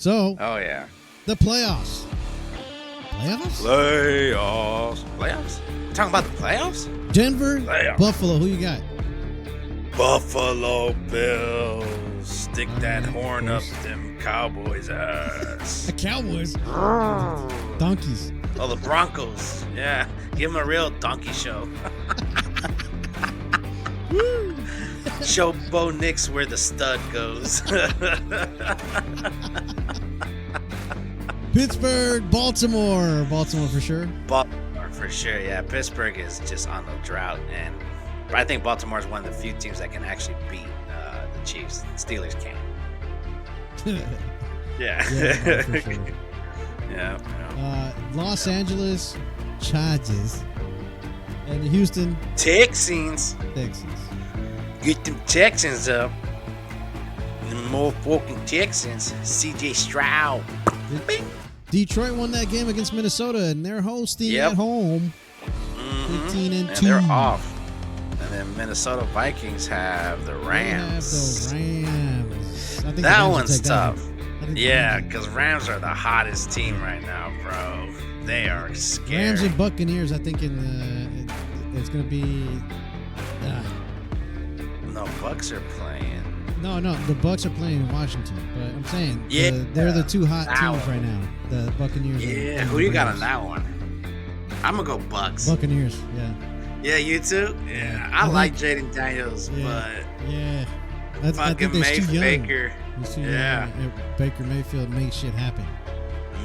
So, Oh, yeah. the playoffs. Playoffs? Talking about the playoffs? Denver, Playoffs. Buffalo. Who you got? Buffalo Bills. Stick that Alright, horn of up course. them Cowboys' ass. The Cowboys. Donkeys. Oh, the Broncos. Yeah. Give them a real donkey show. Show Bo Nix where the stud goes. Pittsburgh, Baltimore. Baltimore for sure. Baltimore for sure. Yeah, Pittsburgh is just on the drought, and I think Baltimore is one of the few teams that can actually beat the Chiefs. Steelers can't. Yeah. Yeah, for sure. Yeah. Los Angeles Chargers and Houston Texans. Texans. Get them Texans up. The motherfucking Texans. CJ Stroud. Bing. Detroit won that game against Minnesota, and they're hosting at home. 15-2. And they're off. And then Minnesota Vikings have the Rams. They have the Rams. I think That the Rams will one's take that tough. one. I think the Yeah, Rams- because Rams are the hottest team right now, bro. They are scary. Rams and Buccaneers. I think it's going to be. No, Bucks are playing. No, the Bucks are playing in Washington, but I'm saying Yeah, they're the two hot that teams one. right now. The Buccaneers. Yeah, and who the you got Rams. on that one? I'm going to go Bucks. Buccaneers. Yeah. Yeah, you too? Yeah, I like Jaden Daniels, Yeah. but I think fucking they're too young. Baker. He's too Yeah. young. Baker Mayfield makes shit happen.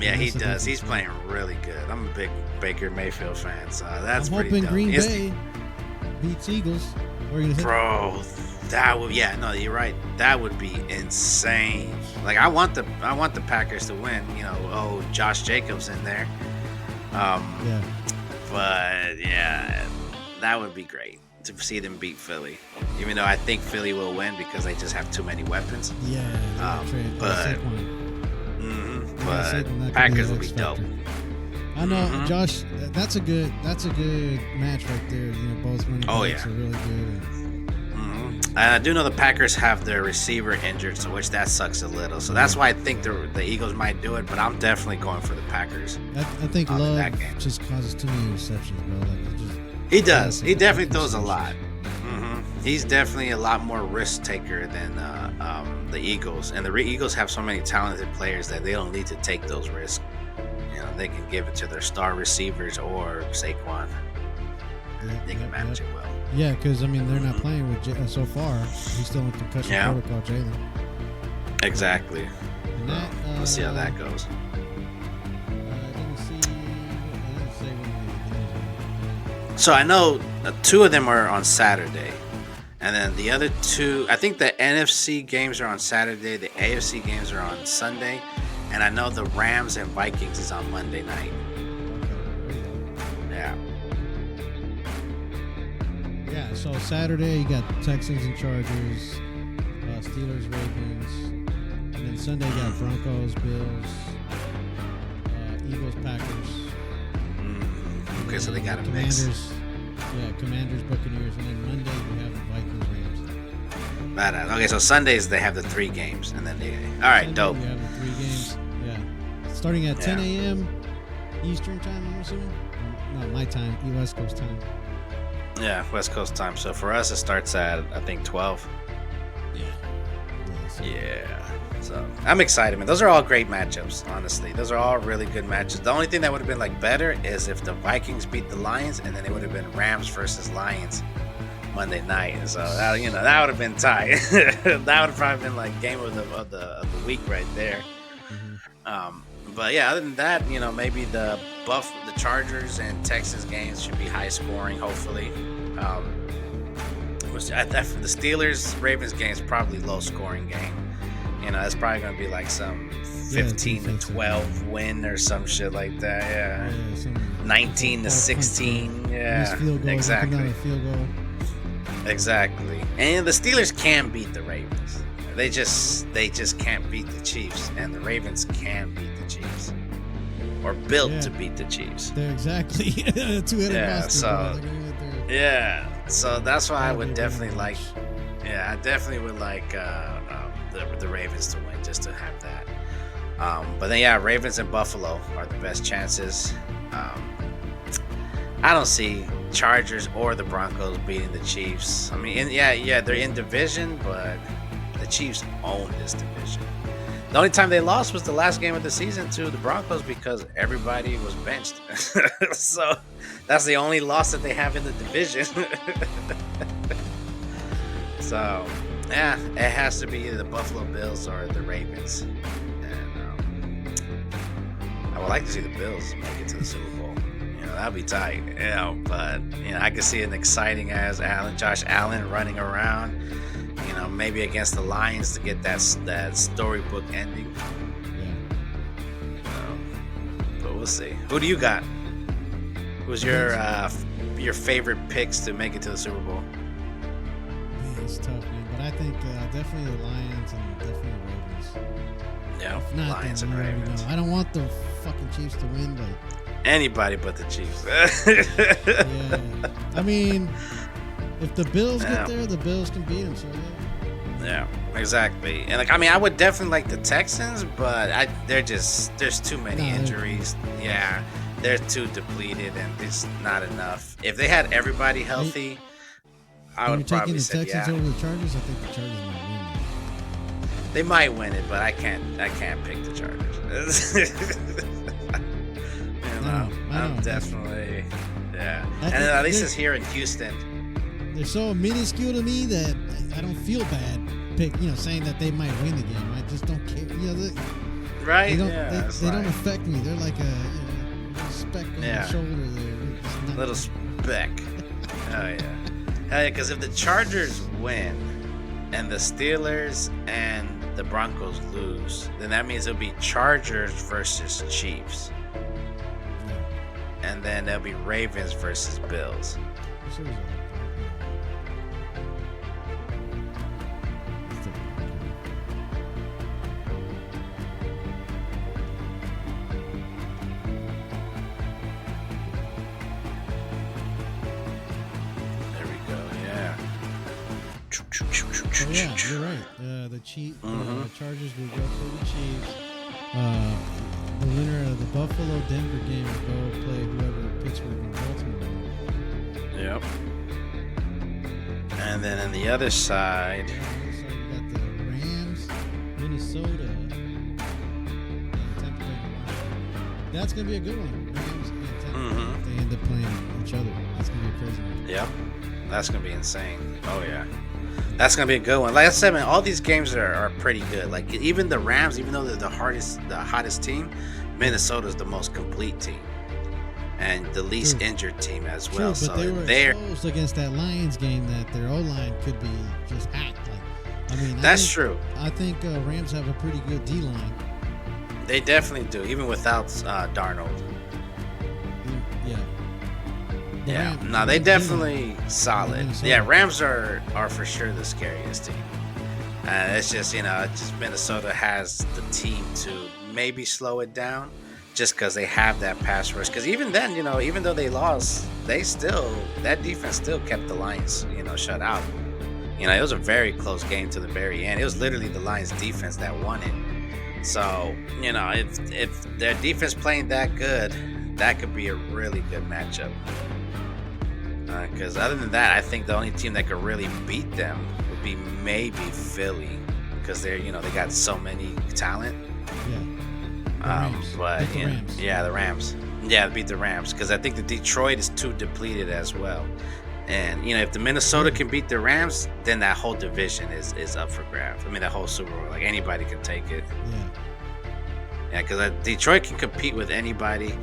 Yeah, he That's the does. difference. He's playing really good. I'm a big Baker Mayfield fan, so that's I'm pretty hoping dope. Green It's- Bay beats Eagles. What are you gonna say? Bro, that would no, you're right. That would be insane. Like I want the Packers to win. You know, Josh Jacobs in there. Yeah. But yeah, that would be great to see them beat Philly. Even though I think Philly will win because they just have too many weapons. Yeah. But Saquon, that could Packers be will the be X dope. factor. I know, Mhm. Josh. That's a good match right there. You know, both running backs are really good. And I do know the Packers have their receiver injured, so which that sucks a little. So that's why I think the Eagles might do it, but I'm definitely going for the Packers. I think in Love that game. just causes too many interceptions, bro. Like, it just, He does. Yeah, He definitely throws a interceptions. lot. He's definitely a lot more risk taker than the Eagles. And the Eagles have so many talented players that they don't need to take those risks. You know, they can give it to their star receivers or Saquon. They can manage it well. Yeah, because I mean they're not playing with so far. He's still in concussion protocol, Jalen. Exactly. And that, Let's see how that goes. I didn't say when the games are. So I know two of them are on Saturday. And then the other two, I think the NFC games are on Saturday. The AFC games are on Sunday. And I know the Rams and Vikings is on Monday night. Yeah. Yeah, so Saturday you got Texans and Chargers, Steelers, Ravens, and then Sunday you got Broncos, Bills, Eagles, Packers. Okay, so they got a Commanders. mix. Yeah, Commanders, Buccaneers, and then Monday we have the Vikings, Rams. Badass. Okay, so Sundays they have the 3 games, and then all right, Sunday, dope. We have the 3 games. Yeah, starting at 10 a.m. Eastern time. I'm assuming. No, my time. West Coast time. Yeah, West Coast time. So for us, it starts at I think 12. Yeah. So I'm excited, man. Those are all great matchups, honestly. Those are all really good matches. The only thing that would have been like better is if the Vikings beat the Lions, and then it would have been Rams versus Lions Monday night. And so that, that would have been tight. That would have probably been like game of the week right there. But yeah, other than that, maybe the Chargers and Texans games should be high scoring, hopefully. The Steelers Ravens game is probably low scoring game. It's probably gonna be like some 15-12 win or some shit like that. Yeah, 19-16. Yeah, exactly. Field goal. Exactly. And the Steelers can beat the Ravens. They just can't beat the Chiefs, and the Ravens can beat the Chiefs, or built to beat the Chiefs. They're exactly two-headed monster. So that's why I would definitely like. Yeah, I definitely would like the Ravens to win just to have that. But then yeah, Ravens and Buffalo are the best chances. Um, I don't see Chargers or the Broncos beating the Chiefs. I mean, yeah, they're in division, but the Chiefs own this division. The only time they lost was the last game of the season to the Broncos because everybody was benched. So that's the only loss that they have in the division. So yeah, it has to be either the Buffalo Bills or the Ravens. And I would like to see the Bills make it to the Super Bowl. That'd be tight. But I could see an exciting as Josh Allen running around. Maybe against the Lions to get that storybook ending. Yeah. But we'll see. Who do you got? Who's your favorite picks to make it to the Super Bowl? Man, it's tough, man. But I think definitely the Lions and definitely the Ravens. Yeah, if not, Lions and Ravens. I don't want the fucking Chiefs to win, but anybody but the Chiefs. Yeah. I mean, if the Bills get there, the Bills can beat them. So yeah, exactly. And I would definitely like the Texans, but there's too many injuries. Yeah, they're too depleted, and it's not enough. If they had everybody healthy, I would probably say yeah. You're taking the Texans over the Chargers. I think the Chargers might win. They might win it, but I can't pick the Chargers. I'm definitely, yeah. And at least it's here in Houston. They're so minuscule to me that I don't feel bad saying that they might win the game. I just don't care. Right? They don't affect me. They're like a speck on the shoulder there. Little speck. Oh, yeah. Hell yeah, because if the Chargers win and the Steelers and the Broncos lose, then that means it'll be Chargers versus Chiefs. And then there'll be Ravens versus Bills. Oh, yeah, you're right. The Chargers will go for the Chiefs. The winner of the Buffalo-Denver game will go play whoever Pittsburgh and Baltimore. Yep. And then on the other side, you got the Rams, Minnesota, and Tampa Bay. That's gonna be a good one. Rams and Tampa Bay, if they end up playing each other. That's gonna be a crazy one. Yep. That's gonna be insane. Oh yeah. That's gonna be a good one. Like I said, man, all these games are pretty good. Like even the Rams, even though they're the hottest team, Minnesota's the most complete team and the least injured team as well. True, but so they're exposed against that Lions game that their O-line could be just hacked. That's true. I think Rams have a pretty good D-line. They definitely do, even without Darnold. Yeah. No, they definitely solid. Yeah, Rams are for sure the scariest team. It's just Minnesota has the team to maybe slow it down, just because they have that pass rush. Because even then, even though they lost, that defense still kept the Lions, shut out. It was a very close game to the very end. It was literally the Lions defense that won it. So if their defense playing that good, that could be a really good matchup. Because other than that, I think the only team that could really beat them would be maybe Philly, because they got so many talent. Yeah. The Rams. Yeah, beat the Rams, because I think the Detroit is too depleted as well. And if the Minnesota can beat the Rams, then that whole division is up for grabs. I mean, that whole Super Bowl, like anybody can take it. Yeah, because Detroit can compete with anybody.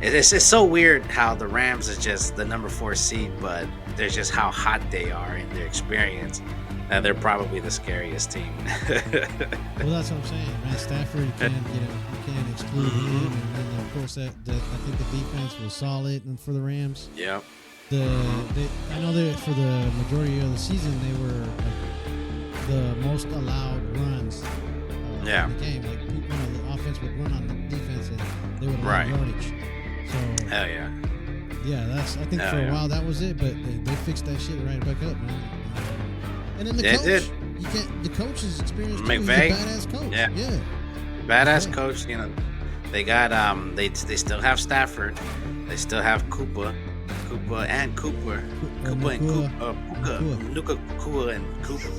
It's so weird how the Rams is just the number 4 seed, but there's just how hot they are in their experience. And they're probably the scariest team. Well, that's what I'm saying. Matt Stafford, you can't exclude him. And then, of course, I think the defense was solid for the Rams. Yep. I know that for the majority of the season, they were the most allowed runs in the game. Like, the offense would run on the defense, and they would allow yardage. So, hell yeah. Yeah, I think for a while that was it, but they fixed that shit right back up, man. And then the coach, the coach is experienced too. He's a badass coach. Yeah. Badass coach. You know, they got they still have Stafford. They still have Cooper and Cooper. Cooper and Cooper. Nuka Kua and Cooper.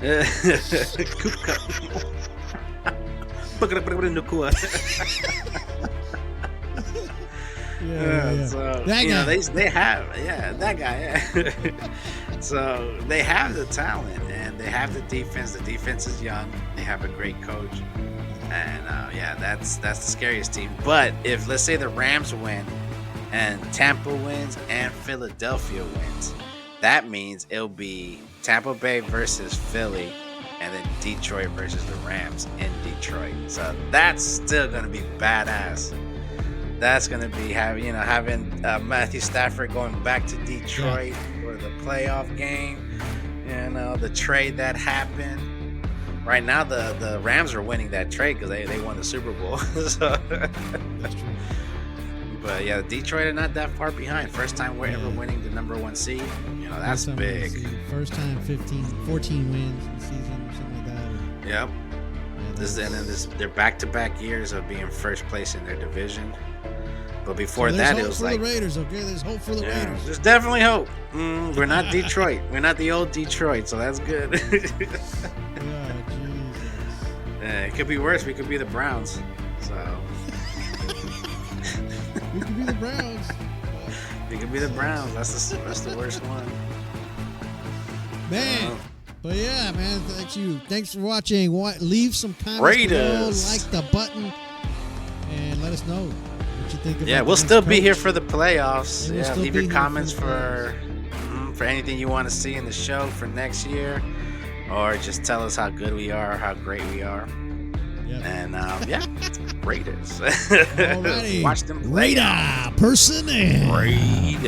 Cooper. Yeah. So that you guy. know they have that guy. Yeah. So they have the talent and they have the defense. The defense is young. They have a great coach, and that's the scariest team. But if let's say the Rams win, and Tampa wins, and Philadelphia wins, that means it'll be Tampa Bay versus Philly, and then Detroit versus the Rams in Detroit. So that's still gonna be badass. That's gonna be having Matthew Stafford going back to Detroit for the playoff game. You know, the trade that happened. Right now, the Rams are winning that trade because they won the Super Bowl. So. That's true. But yeah, Detroit are not that far behind. First time we're ever winning the number 1 seed. You know, that's big. First time 14 wins in the season or something like that. Yep. They're back-to-back years of being first place in their division. But before that, it was like the Raiders. Okay, there's hope for the Raiders. There's definitely hope. We're not Detroit. We're not the old Detroit, so that's good. Jesus. It could be worse. We could be the Browns. So we could be the Browns. We could be the Browns. That's the worst one. Man. But yeah, man, thanks for watching. Leave some comments Raiders. below, like the button, and let us know what you think about. Yeah, we'll still be here for the playoffs. We'll Yeah, leave your comments for anything you want to see in the show for next year, or just tell us how good we are, how great we are. Yep. And Raiders. Alrighty. Watch them play. Raider personnel. Raiders.